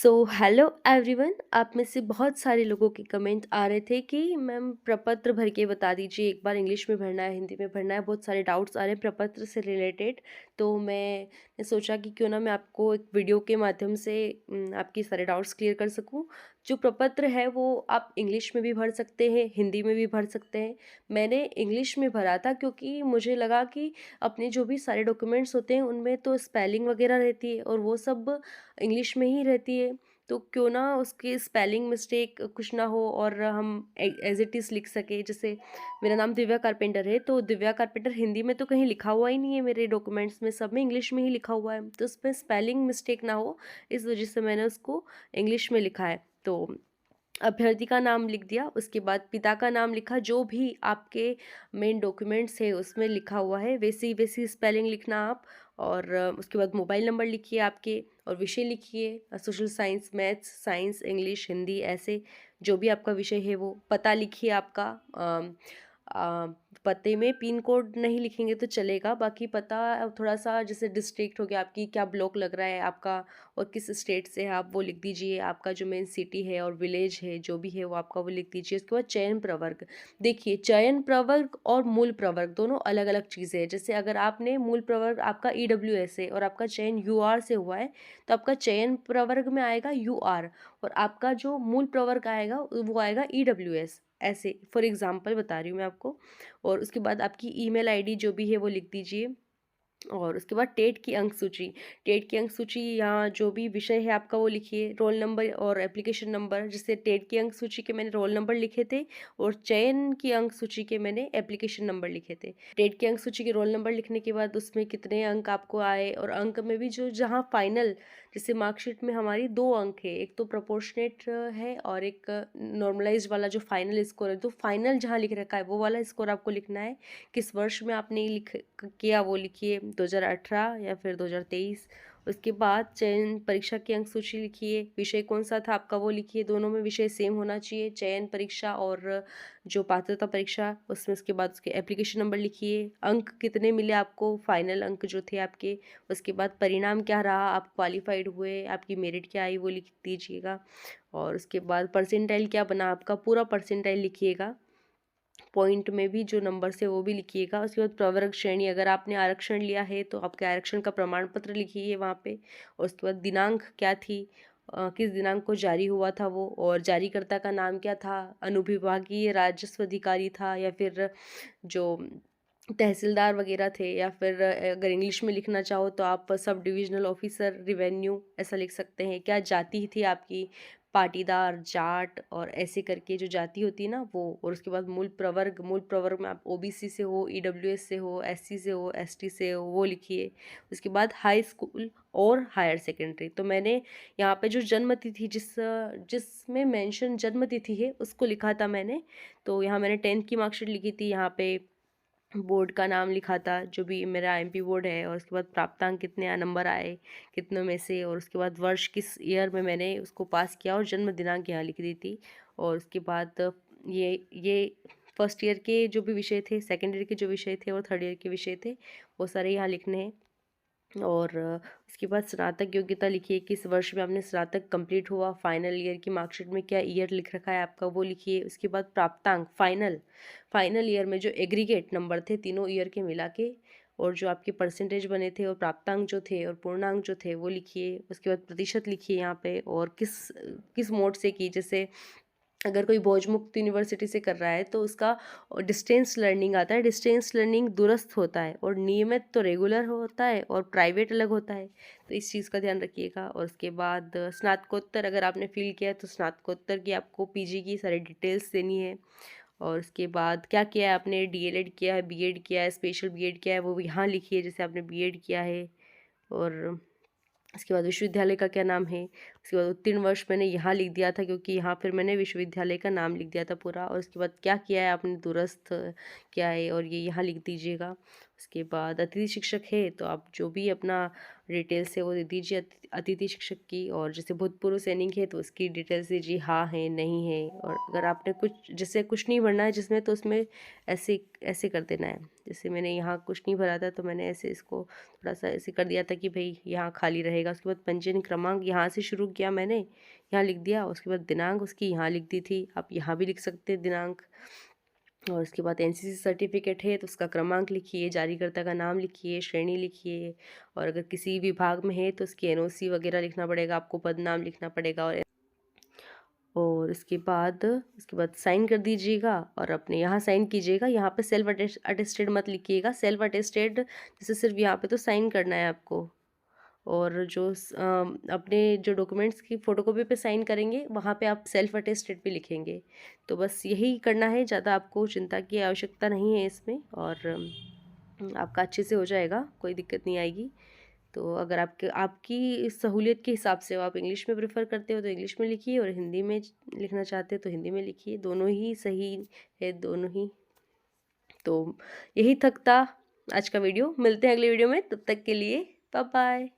Hello everyone. आप में से बहुत सारे लोगों के कमेंट आ रहे थे कि मैम प्रपत्र भर के बता दीजिए, एक बार इंग्लिश में भरना है, हिंदी में भरना है। बहुत सारे डाउट्स आ रहे हैं प्रपत्र से रिलेटेड। तो मैंने सोचा कि क्यों ना मैं आपको एक वीडियो के माध्यम से आपके सारे डाउट्स क्लियर कर सकूं। जो प्रपत्र है वो आप इंग्लिश में भी भर सकते हैं, हिंदी में भी भर सकते हैं। मैंने इंग्लिश में भरा था क्योंकि मुझे लगा कि अपने जो भी सारे डॉक्यूमेंट्स होते हैं उनमें तो स्पेलिंग वगैरह रहती है और वो सब इंग्लिश में ही रहती है। तो क्यों ना उसकी स्पेलिंग मिस्टेक कुछ ना हो और हम एज इट इज़ लिख सके। जैसे मेरा नाम दिव्या कारपेंटर है, तो दिव्या कारपेंटर हिंदी में तो कहीं लिखा हुआ ही नहीं है, मेरे डॉक्यूमेंट्स में सब में इंग्लिश में ही लिखा हुआ है। तो उसमें स्पेलिंग मिस्टेक ना हो, इस वजह से मैंने उसको इंग्लिश में लिखा है। तो अभ्यर्थी का नाम लिख दिया, उसके बाद पिता का नाम लिखा, जो भी आपके मेन डॉक्यूमेंट्स है उसमें लिखा हुआ है वैसी वैसी स्पेलिंग लिखना आप। और उसके बाद मोबाइल नंबर लिखिए आपके, और विषय लिखिए social science, maths, science, English, Hindi, ऐसे जो भी आपका विषय है वो। पता लिखिए आपका। अ, पते में पिन कोड नहीं लिखेंगे तो चलेगा, बाकी पता थोड़ा सा, जैसे डिस्ट्रिक्ट हो गया, आपकी क्या ब्लॉक लग रहा है आपका और किस स्टेट से है आप वो लिख दीजिए। आपका जो मेन सिटी है और विलेज है जो भी है वो आपका वो लिख दीजिए। उसके बाद चयन प्रवर्ग। देखिए, चयन प्रवर्ग और मूल प्रवर्ग दोनों अलग अलग चीज़ें हैं। जैसे अगर आपने मूल प्रवर्ग आपका EWS है और आपका चयन UR से हुआ है, तो आपका चयन प्रवर्ग में आएगा UR, और आपका जो मूल प्रवर्ग आएगा वो आएगा EWS। ऐसे फॉर एग्जांपल बता रही हूँ मैं आपको। और उसके बाद आपकी ईमेल आईडी जो भी है वो लिख दीजिए। और उसके बाद टेट की अंक सूची। टेट की अंक सूची, यहाँ जो भी विषय है आपका वो लिखिए, रोल नंबर और एप्लीकेशन नंबर। जैसे टेट की अंक सूची के मैंने रोल नंबर लिखे थे और चयन की अंक सूची के मैंने एप्लीकेशन नंबर लिखे थे। टेट की अंक सूची के रोल नंबर लिखने के बाद उसमें कितने अंक आपको आए, और अंक में भी जो जहाँ फाइनल, जैसे मार्कशीट में हमारी 2 अंक है, एक तो प्रोपोर्शनेट है और एक नॉर्मलाइज्ड वाला जो फाइनल स्कोर है। तो फाइनल जहाँ लिख रखा है वो वाला स्कोर आपको लिखना है। किस वर्ष में आपने लिख किया वो लिखिए, 2018 या फिर 2023। उसके बाद चयन परीक्षा की अंक सूची लिखिए, विषय कौन सा था आपका वो लिखिए। दोनों में विषय सेम होना चाहिए, चयन परीक्षा और जो पात्रता परीक्षा, उसमें। उसके बाद उसके एप्लीकेशन नंबर लिखिए, अंक कितने मिले आपको, फाइनल अंक जो थे आपके। उसके बाद परिणाम क्या रहा, आप क्वालिफाइड हुए, आपकी मेरिट क्या आई वो लिख दीजिएगा। और उसके बाद परसेंटाइल क्या बना आपका, पूरा परसेंटाइल लिखिएगा। पॉइंट में भी जो नंबर से वो भी लिखिएगा। उसके बाद प्रवर्ग श्रेणी, अगर आपने आरक्षण लिया है तो आपके आरक्षण का प्रमाण पत्र लिखिए वहाँ पे। और उसके बाद दिनांक क्या थी, किस दिनांक को जारी हुआ था वो, और जारीकर्ता का नाम क्या था, अनुविभागीय राजस्व अधिकारी था या फिर जो तहसीलदार वगैरह थे, या फिर अगर इंग्लिश में लिखना चाहो तो आप सब डिविजनल ऑफिसर रेवेन्यू ऐसा लिख सकते हैं। क्या जाति थी आपकी, पाटीदार, जाट, और ऐसे करके जो जाति होती है ना वो। और उसके बाद मूल प्रवर्ग, मूल प्रवर्ग में आप OBC से हो, EWS से हो, SC से हो, ST से हो वो लिखिए। उसके बाद हाई स्कूल और हायर सेकेंडरी। तो मैंने यहाँ पे जो जन्म तिथि, जिसमें मेंशन जन्म तिथि है उसको लिखा था मैंने। तो यहाँ मैंने 10th की मार्कशीट लिखी थी, यहाँ पे बोर्ड का नाम लिखा था जो भी मेरा MP बोर्ड है, और उसके बाद प्राप्तांक कितने नंबर आए, कितनों में से, और उसके बाद वर्ष किस ईयर में मैंने उसको पास किया, और जन्म दिनांक यहाँ लिख दी थी। और उसके बाद ये फर्स्ट ईयर के जो भी विषय थे, सेकेंड ईयर के जो विषय थे और थर्ड ईयर के विषय थे, वो सारे यहाँ लिखने हैं। और उसके बाद स्नातक योग्यता लिखिए, किस वर्ष में आपने स्नातक कंप्लीट हुआ, फाइनल ईयर की मार्कशीट में क्या ईयर लिख रखा है आपका वो लिखिए। उसके बाद प्राप्तांक, फाइनल ईयर में जो एग्रीगेट नंबर थे तीनों ईयर के मिला के, और जो आपके परसेंटेज बने थे और प्राप्तांक जो थे और पूर्णांक जो थे वो लिखिए। उसके बाद प्रतिशत लिखिए यहाँ पे, और किस किस मोड से की। जैसे अगर कोई भोजमुक्त यूनिवर्सिटी से कर रहा है तो उसका डिस्टेंस लर्निंग आता है। डिस्टेंस लर्निंग दूरस्थ होता है, और नियमित तो रेगुलर होता है, और प्राइवेट अलग होता है। तो इस चीज़ का ध्यान रखिएगा। और उसके बाद स्नातकोत्तर, अगर आपने फील किया है तो स्नातकोत्तर की आपको PG की सारी डिटेल्स देनी है। और उसके बाद क्या किया है आपने, DLED किया है, B.Ed किया है, स्पेशल B.Ed किया है, वो यहाँ लिखिए जैसे आपने B.Ed किया है। और उसके बाद विश्वविद्यालय का क्या नाम है। उसके बाद उत्तीर्ण वर्ष मैंने यहाँ लिख दिया था क्योंकि यहाँ फिर मैंने विश्वविद्यालय का नाम लिख दिया था पूरा। और उसके बाद क्या किया है आपने, दूरस्थ किया है, और ये यहाँ लिख दीजिएगा। उसके बाद अतिथि शिक्षक है तो आप जो भी अपना डिटेल्स है वो दे दीजिए अतिथि शिक्षक की। और जैसे भूतपूर्व सैनिक है तो उसकी डिटेल्स दीजिए, हाँ है, नहीं है। और अगर आपने कुछ जैसे कुछ नहीं भरना है जिसमें, तो उसमें ऐसे ऐसे कर देना है। जैसे मैंने यहाँ कुछ नहीं भरा था तो मैंने ऐसे इसको थोड़ा सा ऐसे कर दिया था कि भाई यहाँ खाली रहेगा। उसके बाद पंजीयन क्रमांक यहाँ से शुरू किया मैंने, यहाँ लिख दिया। उसके बाद दिनांक उसकी यहाँ लिख दी थी, आप यहाँ भी लिख सकते हैं दिनांक। और उसके बाद एनसीसी सर्टिफिकेट है तो उसका क्रमांक लिखिए, जारीकर्ता का नाम लिखिए, श्रेणी लिखिए। और अगर किसी विभाग में है तो उसकी एनओसी वगैरह लिखना पड़ेगा, आपको पद नाम लिखना पड़ेगा। और उसके बाद साइन कर दीजिएगा और अपने यहाँ साइन कीजिएगा। यहाँ पे सेल्फ अटेस्टेड मत लिखिएगा, सेल्फ अटेस्टेड जैसे सिर्फ यहाँ पे तो साइन करना है आपको। और अपने जो डॉक्यूमेंट्स की फ़ोटोकॉपी पे साइन करेंगे वहाँ पे आप सेल्फ अटेस्टेड भी लिखेंगे। तो बस यही करना है, ज़्यादा आपको चिंता की आवश्यकता नहीं है इसमें। और आपका अच्छे से हो जाएगा, कोई दिक्कत नहीं आएगी। तो अगर आपकी सहूलियत के हिसाब से आप इंग्लिश में प्रेफर करते हो तो इंग्लिश में लिखिए, और हिंदी में लिखना चाहते हो तो हिंदी में लिखिए। दोनों ही सही है, दोनों ही। तो यही तक था आज का वीडियो। मिलते हैं अगले वीडियो में, तब तक के लिए बाय बाय।